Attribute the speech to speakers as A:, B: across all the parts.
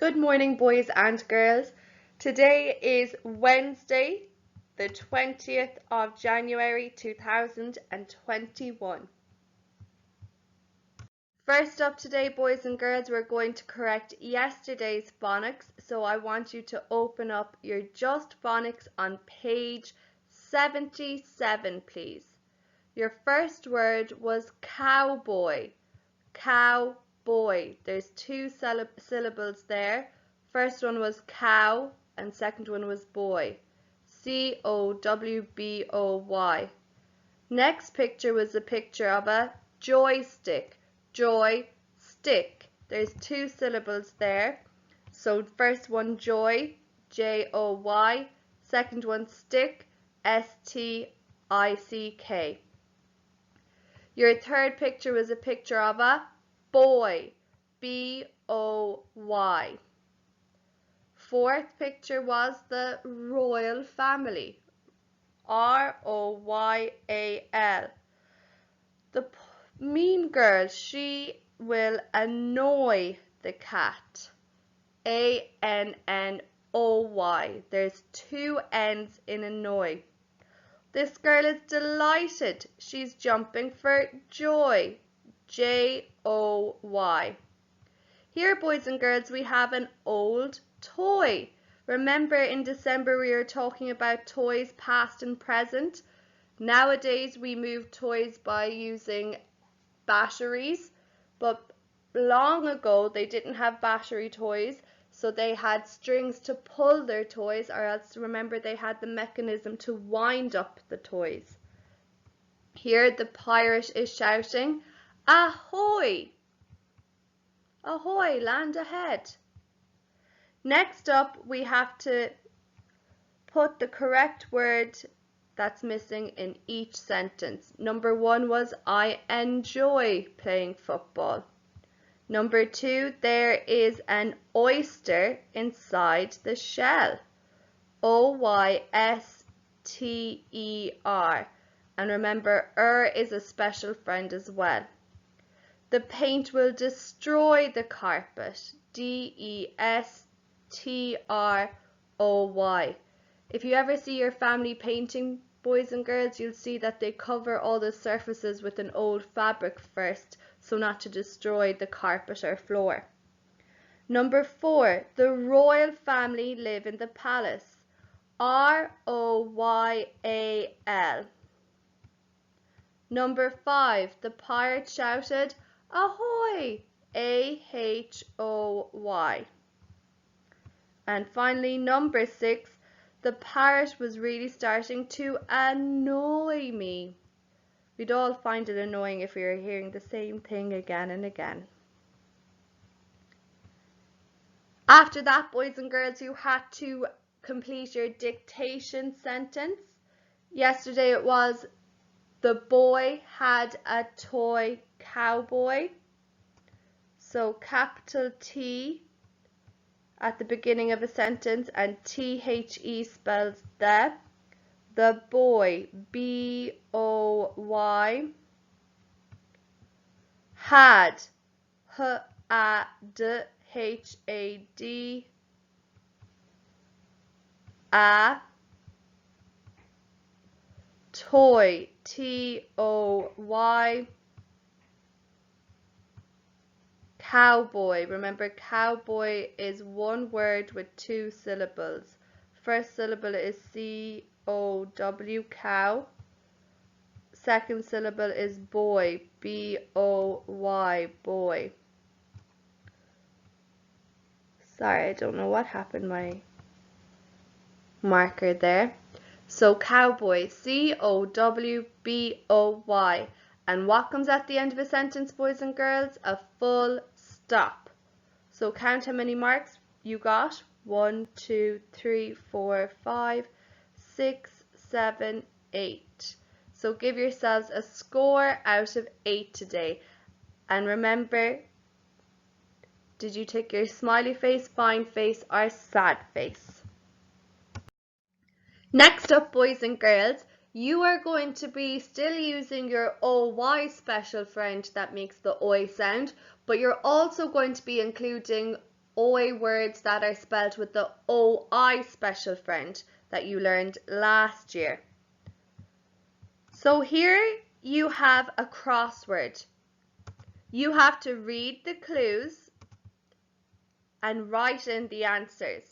A: Good morning, boys and girls. Today is Wednesday, the 20th of January 2021. First up today, boys and girls, we're going to correct yesterday's phonics. So I want you to open up your Just Phonics on page 77, please. Your first word was cowboy. Cowboy. There's two syllables there. First one was cow and second one was boy. C-O-W-B-O-Y. Next picture was a picture of a joystick. Joy, stick. There's two syllables there. So first one joy, J-O-Y. Second one stick, S-T-I-C-K. Your third picture was a picture of a boy, B-O-Y. Fourth picture was the royal family, R-O-Y-A-L. The mean girl, she will annoy the cat, A-N-N-O-Y. There's two N's in annoy. This girl is delighted. She's jumping for joy. J-O-Y. Here, boys and girls, we have an old toy. Remember in December we were talking about toys past and present? Nowadays we move toys by using batteries, but long ago they didn't have battery toys. So they had strings to pull their toys, or else remember they had the mechanism to wind up the toys. Here the pirate is shouting, ahoy! Ahoy, land ahead. Next up we have to put the correct word that's missing in each sentence. Number one was I enjoy playing football. Number two, there is an oyster inside the shell. O-Y-S-T-E-R. And remember, is a special friend as well. The paint will destroy the carpet. D-E-S-T-R-O-Y. If you ever see your family painting, boys and girls, you'll see that they cover all the surfaces with an old fabric first, so not to destroy the carpet or floor. Number four, the royal family live in the palace. R-O-Y-A-L. Number five, the pirate shouted, ahoy! A-H-O-Y. And finally, number six, the parrot was really starting to annoy me. We'd all find it annoying if we were hearing the same thing again and again. After that, boys and girls, you had to complete your dictation sentence. Yesterday it was, the boy had a toy cowboy. So capital T at the beginning of a sentence and T-H-E spells the. The boy, B-O-Y, had, H-A-D, a toy, T-O-Y, cowboy. Remember, cowboy is one word with two syllables. First syllable is C-O-W, cow. Second syllable is boy, B-O-Y, boy. Sorry, I don't know what happened, my marker there. So cowboy, C-O-W-B-O-Y. And what comes at the end of a sentence, boys and girls? A full stop. So count how many marks you got. 1, 2, 3, 4, 5, 6, 7, 8. So give yourselves a score out of 8 today. And remember, did you take your smiley face, fine face, or sad face? Next up, boys and girls, you are going to be still using your OY special friend that makes the oi sound, but you're also going to be including oi words that are spelled with the OI special friend that you learned last year. So here you have a crossword. You have to read the clues and write in the answers.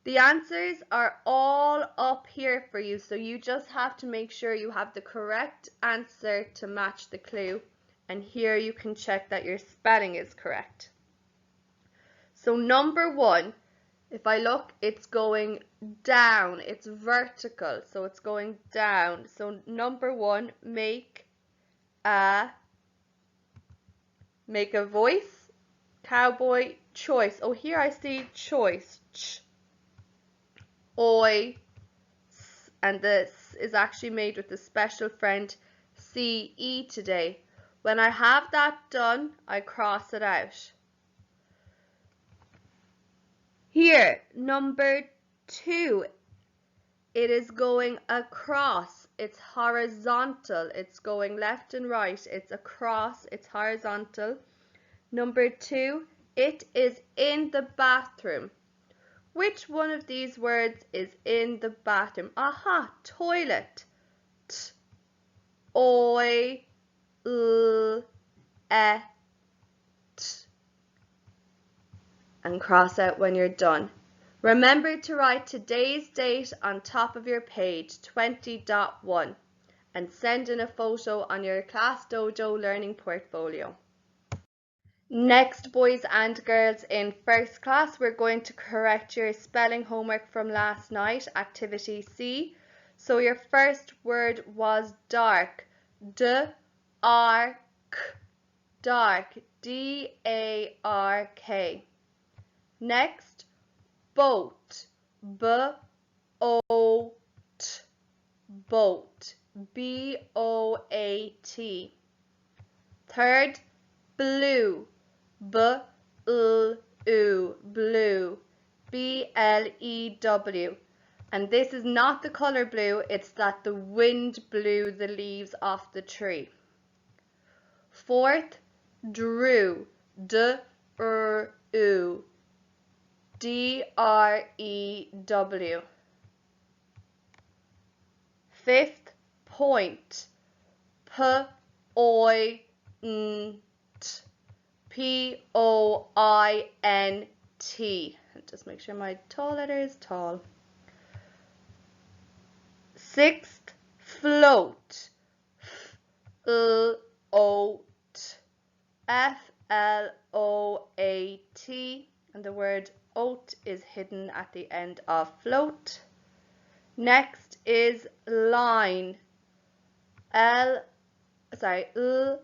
A: The answers are all up here for you, so you just have to make sure you have the correct answer to match the clue, and here you can check that your spelling is correct. So number 1, if I look, it's going down, it's vertical, so it's going down. So number 1, make a voice, cowboy, choice. Oh, here I see choice, ch, oi, s, and this is actually made with the special friend CE today. When I have that done, I cross it out. Here, number 2, it is going across. It's horizontal. It's going left and right. It's across. It's horizontal. Number 2, it is in the bathroom. Which one of these words is in the bathroom? Aha, toilet. T, oi, l, e, t. And cross out when you're done. Remember to write today's date on top of your page, 20.1, and send in a photo on your Class Dojo learning portfolio. Next, boys and girls in first class, we're going to correct your spelling homework from last night, activity C. So your first word was dark, D-R-K, dark, D-A-R-K. Next, boat, B-O-T, boat, B-O-A-T. Third, blue, B-L-U, blue, B-L-E-W. And this is not the color blue, it's that the wind blew the leaves off the tree. Fourth, drew, D-R-U, D-R-E-W. Fifth, point, P-O-I-N-T, P-O-I-N-T. Just make sure my tall letter is tall. Sixth, float, F-L-O-T, F-L-O-A-T, and the word oat is hidden at the end of float. Next is line, L-I-N,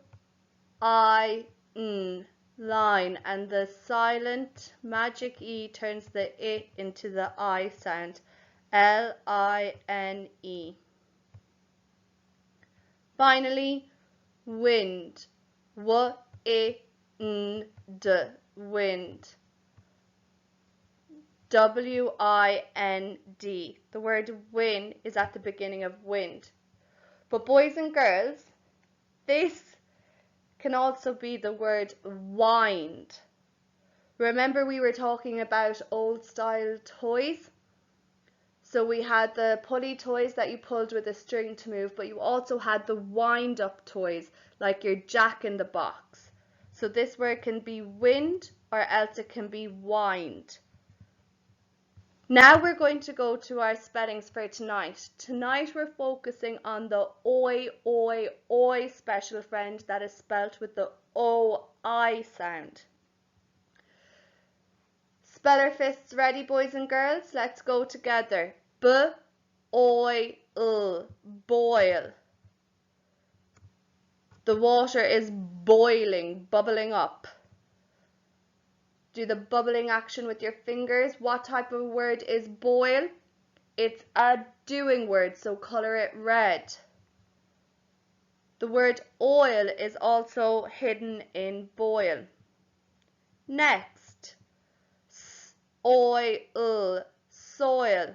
A: line, and the silent magic E turns the I into the I sound, L-I-N-E. Finally, wind, W-I-N-D, wind, W-I-N-D. The word win is at the beginning of wind. But boys and girls, this can also be the word wind. Remember we were talking about old style toys? So we had the pulley toys that you pulled with a string to move, but you also had the wind up toys like your Jack in the Box. So this word can be wind or else it can be wind. Now we're going to go to our spellings for tonight. Tonight we're focusing on the oi, oi, oi special friend that is spelt with the O-I sound. Speller fists ready, boys and girls? Let's go together. B-O-I-L, boil. The water is boiling, bubbling up. Do the bubbling action with your fingers. What type of word is boil? It's a doing word, so color it red. The word oil is also hidden in boil. Next, oil, soil.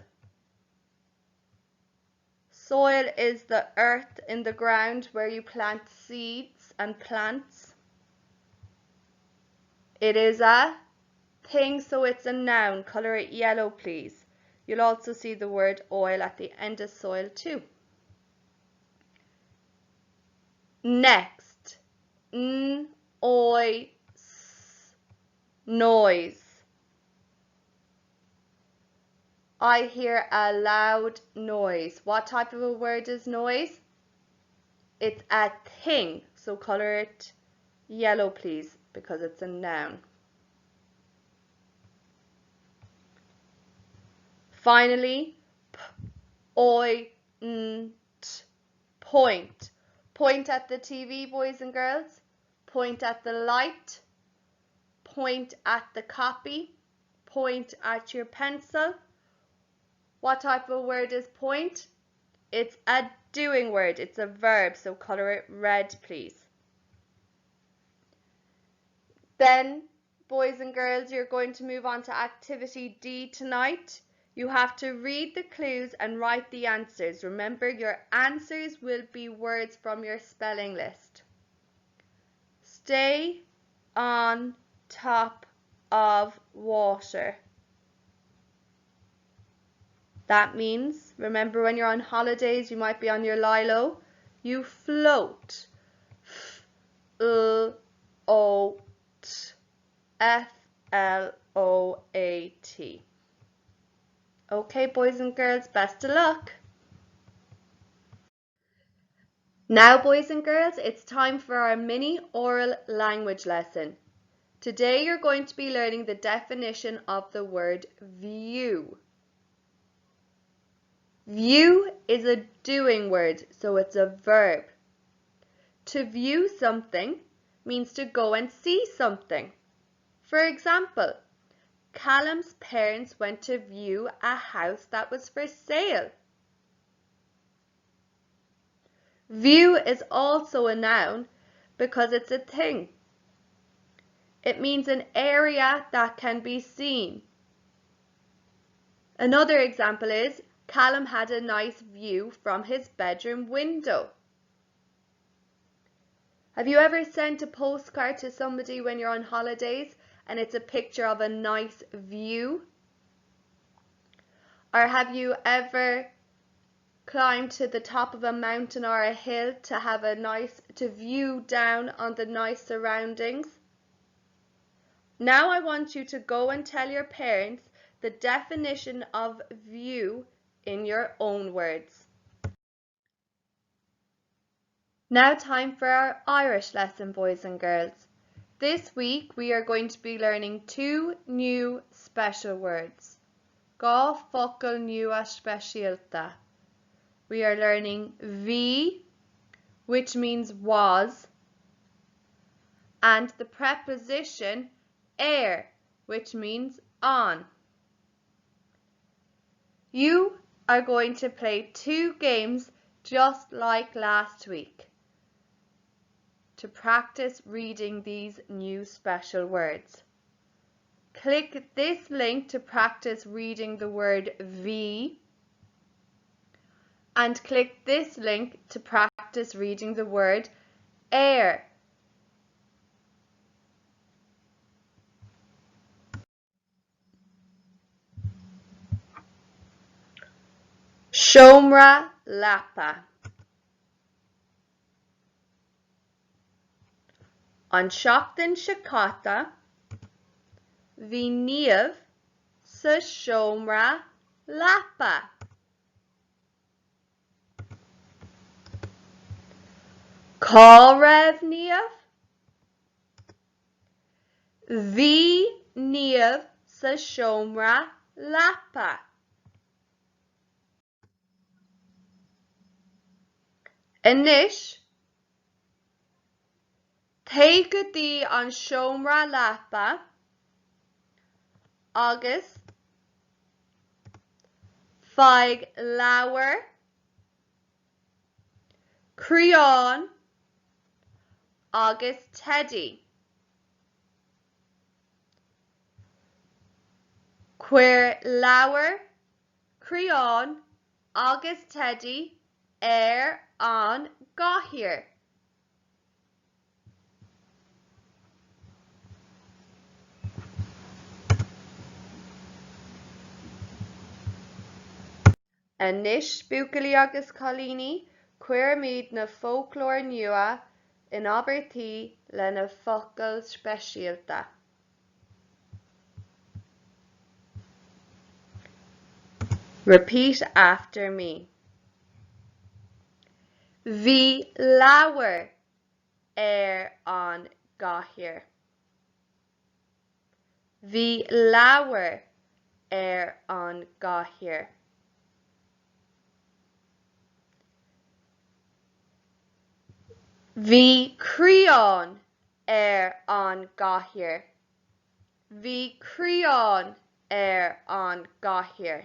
A: Soil is the earth in the ground where you plant seeds and plants. It is a thing, so it's a noun. Colour it yellow, please. You'll also see the word oil at the end of soil too. Next, noise. I hear a loud noise. What type of a word is noise? It's a thing, so colour it yellow, please, because it's a noun. Finally, point. Point at the TV, boys and girls. Point at the light. Point at the copy. Point at your pencil. What type of word is point? It's a doing word. It's a verb, so colour it red, please. Then, boys and girls, you're going to move on to activity D tonight. You have to read the clues and write the answers. Remember, your answers will be words from your spelling list. Stay on top of water. That means, remember when you're on holidays, you might be on your lilo, you float. F-L-O-A-T. Okay, boys and girls, best of luck. Now, boys and girls, it's time for our mini oral language lesson. Today you're going to be learning the definition of the word view. View is a doing word, so it's a verb. To view something means to go and see something. For example, Callum's parents went to view a house that was for sale. View is also a noun because it's a thing. It means an area that can be seen. Another example is Callum had a nice view from his bedroom window. Have you ever sent a postcard to somebody when you're on holidays and it's a picture of a nice view? Or have you ever climbed to the top of a mountain or a hill to view down on the nice surroundings? Now I want you to go and tell your parents the definition of view in your own words. Now time for our Irish lesson, boys and girls. This week we are going to be learning 2 new special words. Gá focal nua specialta. We are learning V, which means was, and the preposition er, which means on. You are going to play 2 games just like last week to practice reading these new special words. Click this link to practice reading the word V, and click this link to practice reading the word air. Shomra Lapa. An seachtain Shakata, hí níamh sa seomra Lapa. Cá raibh níamh? Hí níamh sa seomra Lapa. Anois, té go dtí an seomra Lapa agus feadh leabhar, crayon agus teddy. Cuir leabhar, crayon agus teddy an gcathaoir. Anis buacailí agus choilíní, cuir míad na folklór nua in Abertí le na focail speisialta. Repeat after me. Bhí leabhar an gcathaoir. Bhí leabhar an gcathaoir. Bhí craoán an gcathaoir. Bhí craoán an gcathaoir.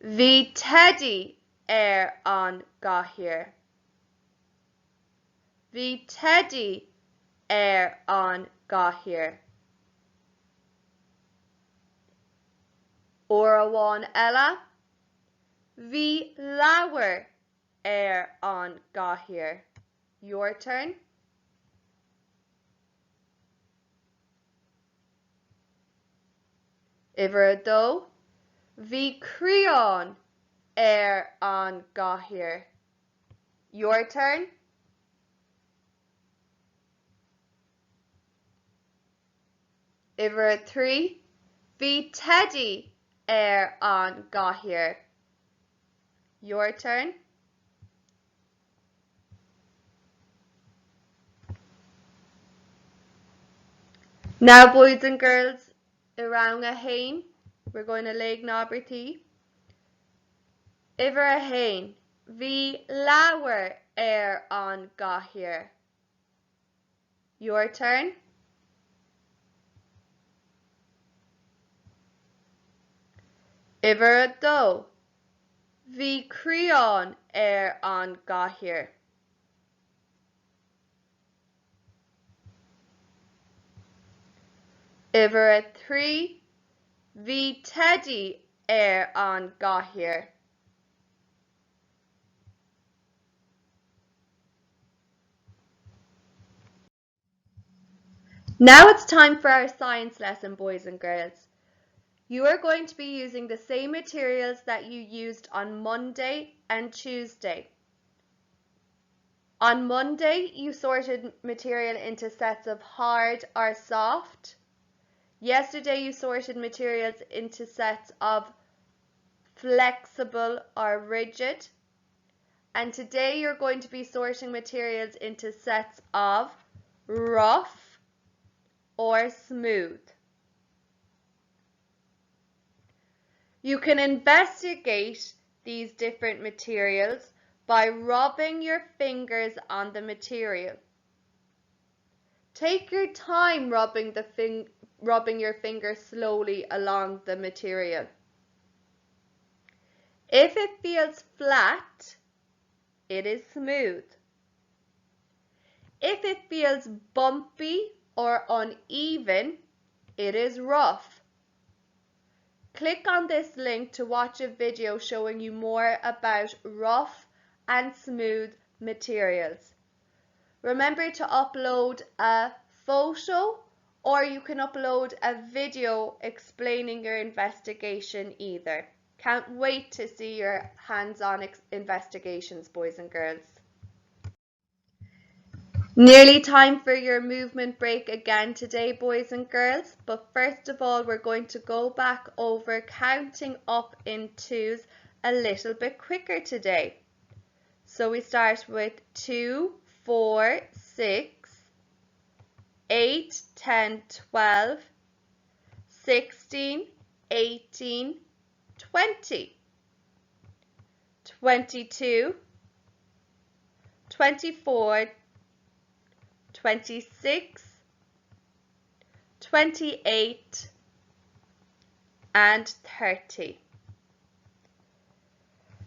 A: Bhí Teddy an gcathaoir. Bhí Teddy an gcathaoir. Or amháin eile, bhí leabhar an gcathaoir. Your turn. Iver dó, bhí craoán an gcathaoir. Your turn. Iver trí, bhí Teddy an gcathaoir. Your turn. Now, boys and girls, around a hain, we're going to leg Nabertí. Iver a hain, bhí leabhar an gcathaoir. Your turn. Iver a dó, bhí craoán an gcathaoir. Iver a trí, bhí Teddy an gcathaoir. Now it's time for our science lesson, boys and girls. You are going to be using the same materials that you used on Monday and Tuesday. On Monday, you sorted material into sets of hard or soft. Yesterday, you sorted materials into sets of flexible or rigid. And today, you're going to be sorting materials into sets of rough or smooth. You can investigate these different materials by rubbing your fingers on the material. Take your time rubbing your fingers slowly along the material. If it feels flat, it is smooth. If it feels bumpy or uneven, it is rough. Click on this link to watch a video showing you more about rough and smooth materials. Remember to upload a photo, or you can upload a video explaining your investigation either. Can't wait to see your hands-on investigations, boys and girls. Nearly time for your movement break again today, boys and girls, but first of all we're going to go back over counting up in twos a little bit quicker today. So we start with 2, 4, 6, 8, 10, 12, 16, 18, 20, 22, 24, 26, 28, and 30.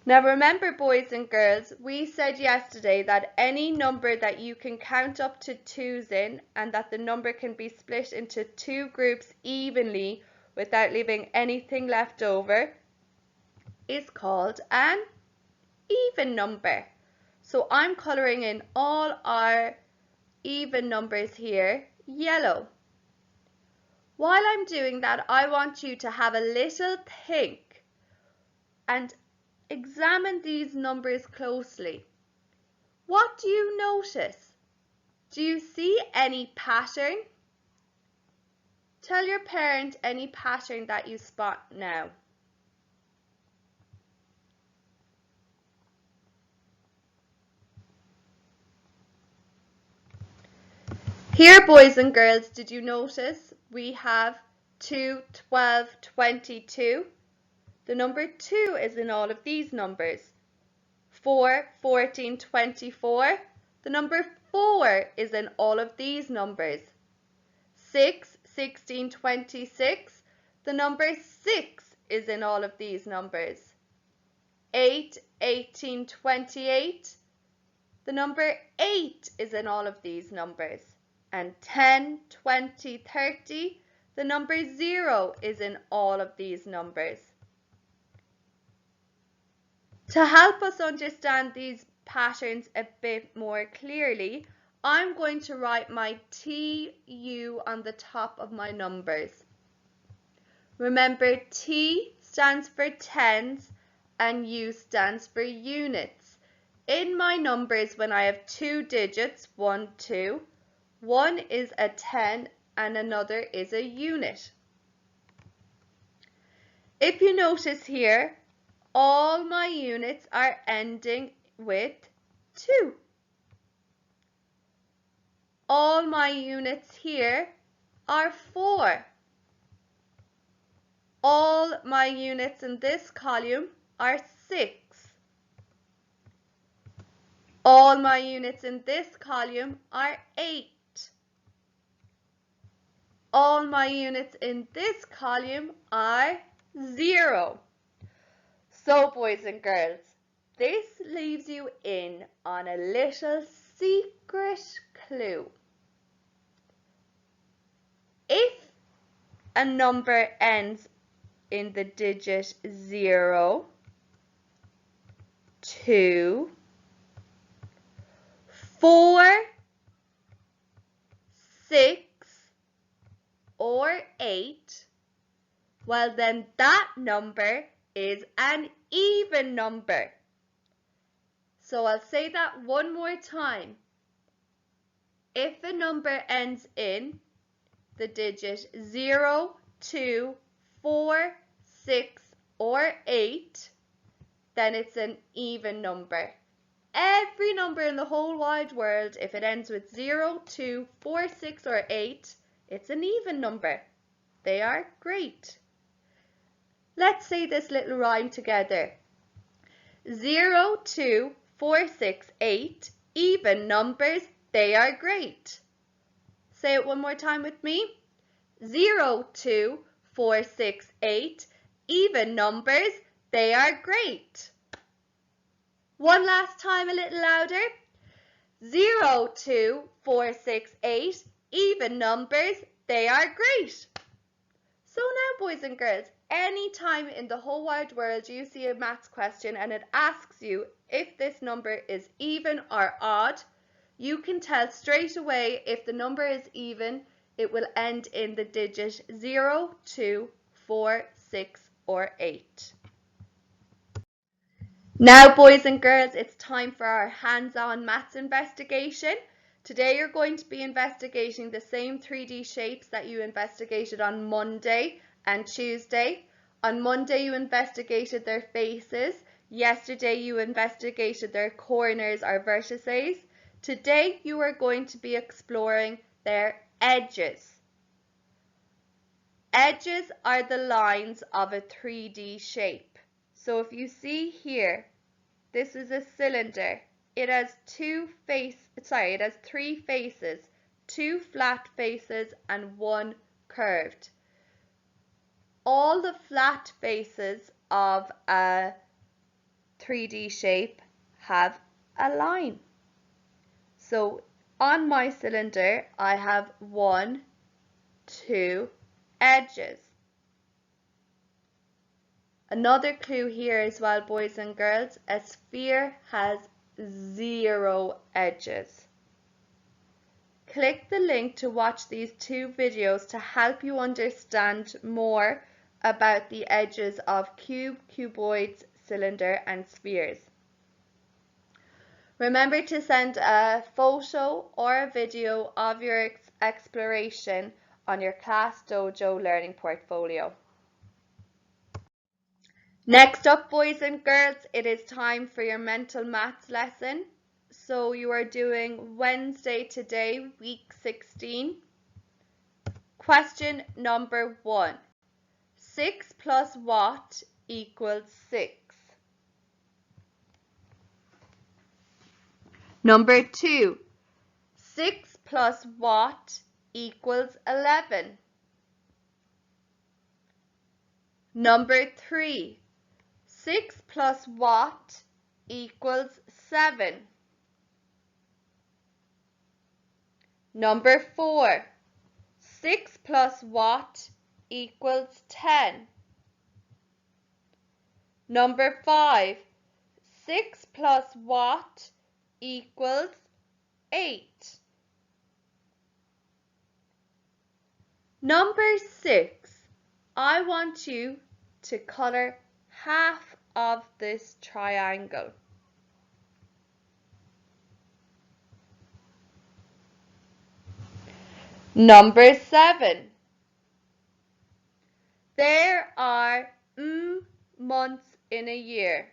A: Now remember, boys and girls, we said yesterday that any number that you can count up to twos in and that the number can be split into two groups evenly without leaving anything left over is called an even number. So I'm colouring in all our even numbers here yellow. While I'm doing that, I want you to have a little think and examine these numbers closely. What do you notice? Do you see any pattern? Tell your parent any pattern that you spot now. Here, boys and girls, did you notice we have 2, 12, 22? The number 2 is in all of these numbers. 4, 14, 24. The number 4 is in all of these numbers. 6, 16, 26. The number 6 is in all of these numbers. 8, 18, 28. The number 8 is in all of these numbers. And 10, 20, 30. The number 0 is in all of these numbers. To help us understand these patterns a bit more clearly, I'm going to write my TU on the top of my numbers. Remember, T stands for tens and U stands for units. In my numbers, when I have 2 digits, 1, 2, one is a 10 and another is a unit. If you notice here, all my units are ending with 2. All my units here are 4. All my units in this column are 6. All my units in this column are 8. All my units in this column are 0. So, boys and girls, this leaves you in on a little secret clue. If a number ends in the digit 0, 2, 4, 6, or 8, well then that number is an even number. So I'll say that one more time. If a number ends in the digit 0, 2, 4, 6, or 8, then it's an even number. Every number in the whole wide world, if it ends with 0, 2, 4, 6, or 8, it's an even number. They are great. Let's say this little rhyme together. 0, 2, 4, 6, 8, even numbers, they are great. Say it one more time with me. 0, 2, 4, 6, 8, even numbers, they are great. One last time, a little louder. 0, 2, 4, 6, 8, even numbers, they are great. So now, boys and girls, anytime in the whole wide world you see a maths question and it asks you if this number is even or odd, you can tell straight away if the number is even, it will end in the digit 0, 2, 4, 6, or 8. Now, boys and girls, it's time for our hands-on maths investigation. Today you're going to be investigating the same 3D shapes that you investigated on Monday and Tuesday. On Monday you investigated their faces. Yesterday you investigated their corners or vertices. Today you are going to be exploring their edges. Edges are the lines of a 3D shape. So if you see here, this is a cylinder. It has three faces, 2 flat faces and 1 curved. All the flat faces of a 3D shape have a line. So on my cylinder, I have 1, 2 edges. Another clue here as well, boys and girls, a sphere has 0 edges. Click the link to watch these 2 videos to help you understand more about the edges of cube, cuboids, cylinder and spheres. Remember to send a photo or a video of your exploration on your Class Dojo learning portfolio. Next up, boys and girls, it is time for your mental maths lesson. So you are doing Wednesday today, week 16. Question number 1. 6 plus what equals 6? Number 2. 6 plus what equals 11? Number 3. 6 plus what equals 7? Number 4. 6 plus what equals 10? Number 5. 6 plus what equals 8? Number 6. I want you to colour half of this triangle. Number 7. There are months in a year.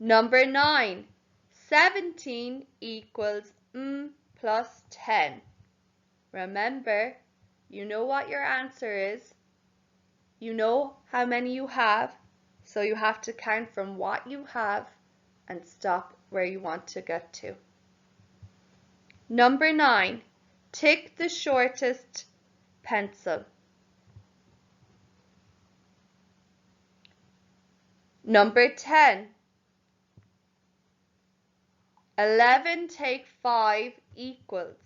A: Number 9. 17 equals plus 10. Remember, you know what your answer is. You know how many you have, so you have to count from what you have and stop where you want to get to. Number 9. Tick the shortest pencil. Number 10. 11 take 5 equals.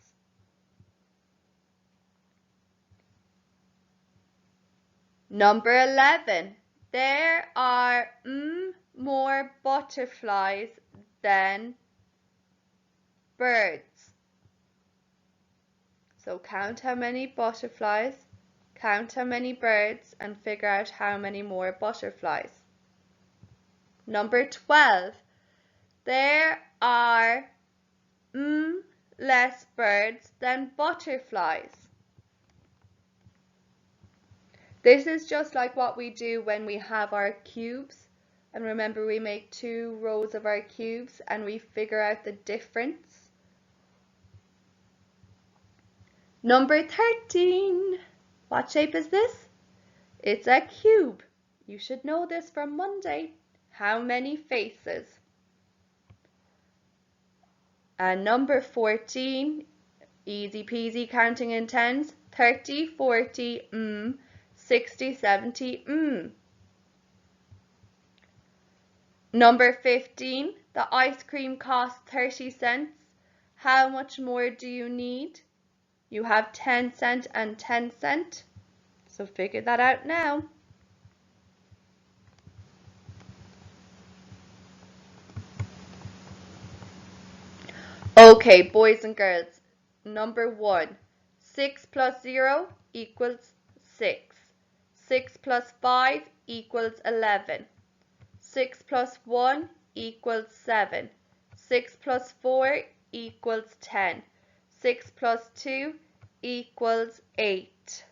A: Number 11. There are more butterflies than birds. So count how many butterflies, count how many birds, and figure out how many more butterflies. Number 12. There are less birds than butterflies. This is just like what we do when we have our cubes. And remember, we make 2 rows of our cubes and we figure out the difference. Number 13. What shape is this? It's a cube. You should know this from Monday. How many faces? And number 14, easy peasy counting in tens, 30, 40, 60, 70, Number 15, the ice cream costs 30 cents. How much more do you need? You have 10 cent and 10 cent. So figure that out now. Okay, boys and girls. Number 1. 6 plus 0 equals 6. 6 plus 5 equals 11. 6 plus 1 equals 7. 6 plus 4 equals 10. 6 plus 2 equals 8.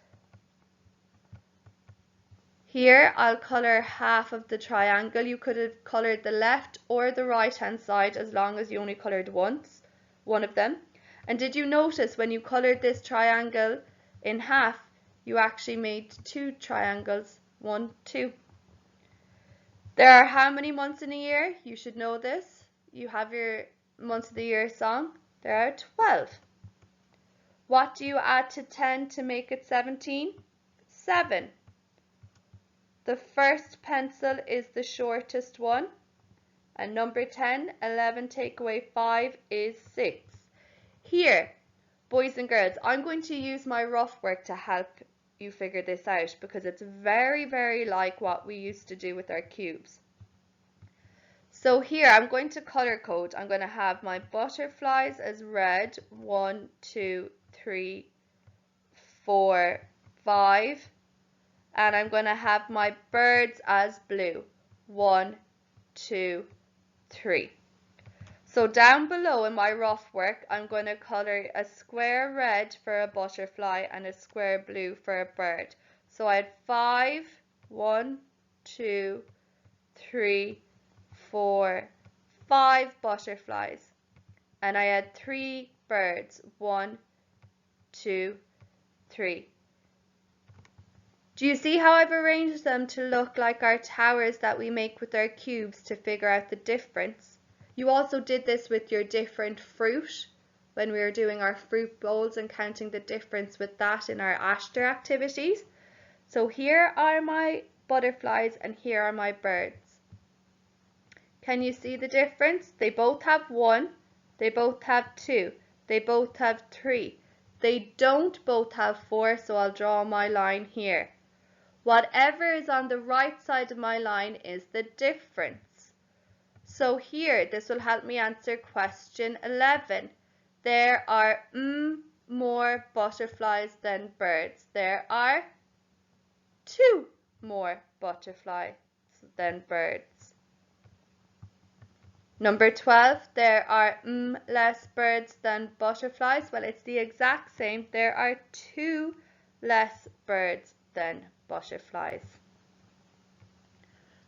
A: Here I'll colour half of the triangle. You could have coloured the left or the right hand side as long as you only coloured once, one of them. And did you notice when you coloured this triangle in half, you actually made 2 triangles, 1, 2. There are how many months in a year? You should know this. You have your months of the year song. There are 12. What do you add to 10 to make it 17? 7. The first pencil is the shortest one. And number 10, 11 take away 5 is 6. Here, boys and girls, I'm going to use my rough work to help you figure this out because it's very, very like what we used to do with our cubes. So here I'm going to color code. I'm going to have my butterflies as red, 1, 2, 3, 4, 5. And I'm going to have my birds as blue, 1, 2, 3. So down below in my rough work, I'm going to color a square red for a butterfly and a square blue for a bird. So I had 5, 1, 2, 3, 4, 5 butterflies. And I had 3 birds, 1, 2, 3. Do you see how I've arranged them to look like our towers that we make with our cubes to figure out the difference? You also did this with your different fruit when we were doing our fruit bowls and counting the difference with that in our Ashter activities. So here are my butterflies and here are my birds. Can you see the difference? They both have 1, they both have 2, they both have 3. They don't both have 4, so I'll draw my line here. Whatever is on the right side of my line is the difference. So here, this will help me answer question 11. There are more butterflies than birds. There are 2 more butterflies than birds. Number 12, there are less birds than butterflies. Well, it's the exact same. There are 2 less birds than butterflies.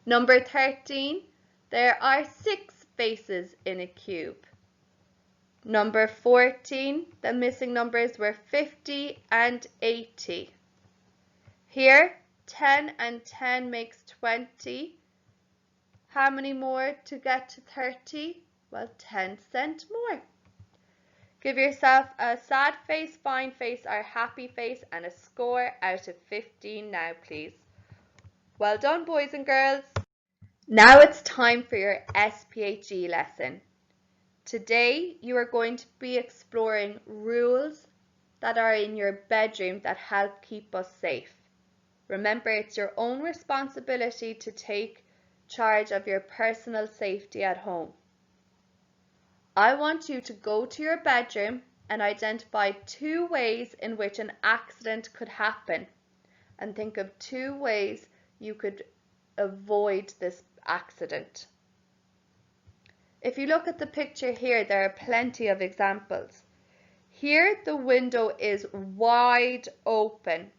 A: Number 13, there are 6 faces in a cube. Number 14, the missing numbers were 50 and 80. Here, 10 and 10 makes 20. How many more to get to 30? Well, 10 cents more. Give yourself a sad face, fine face, or happy face, and a score out of 15 now, please. Well done, boys and girls. Now it's time for your SPHE lesson. Today you are going to be exploring rules that are in your bedroom that help keep us safe. Remember, it's your own responsibility to take charge of your personal safety at home. I want you to go to your bedroom and identify 2 ways in which an accident could happen, and think of 2 ways you could avoid this accident. If you look at the picture here, there are plenty of examples. Here the window is wide open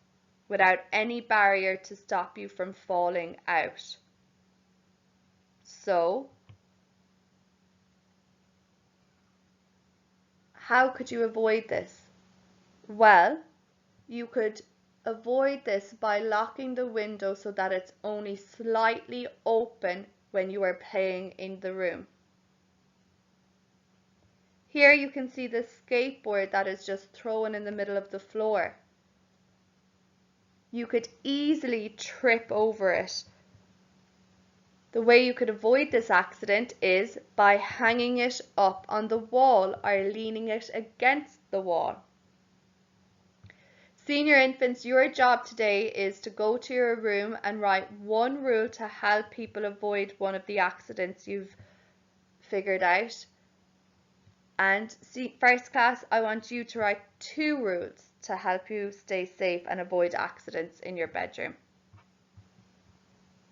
A: without any barrier to stop you from falling out. So, how could you avoid this? Well, you could avoid this by locking the window so that it's only slightly open when you are playing in the room. Here you can see the skateboard that is just thrown in the middle of the floor. You could easily trip over it. The way you could avoid this accident is by hanging it up on the wall or leaning it against the wall. Senior infants, your job today is to go to your room and write 1 rule to help people avoid one of the accidents you've figured out. And first class, I want you to write 2 rules to help you stay safe and avoid accidents in your bedroom.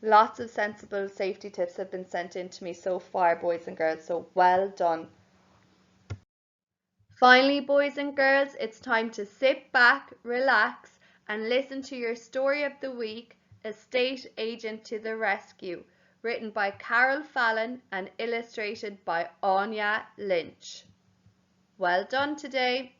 A: Lots of sensible safety tips have been sent in to me so far, boys and girls, so well done. Finally, boys and girls, it's time to sit back, relax, and listen to your story of the week, Estate Agent to the Rescue, written by Carol Fallon and illustrated by Anya Lynch. Well done today.